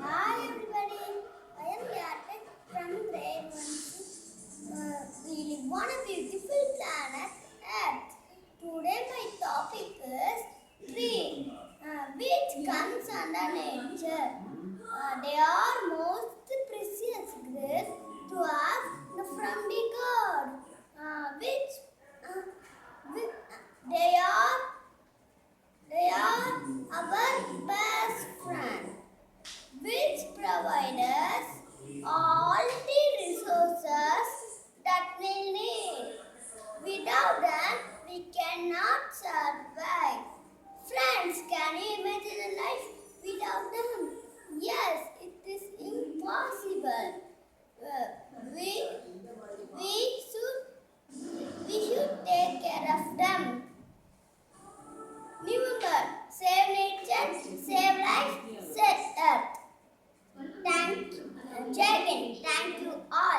Hi everybody, I am V.yaathin from grade 1. We live on a beautiful planet Earth. Today my topic is tree, which comes under nature. They are most precious gifts to us from the God, which they are our best friend, which provide us all the resources that we need. Without them, we cannot survive. Friends, can you imagine a life without them? Yes, it is impossible. Uh, we, we, we should take care of them. Remember, save nature, save life, save earth. Thank you. Jai Hind. Thank you all.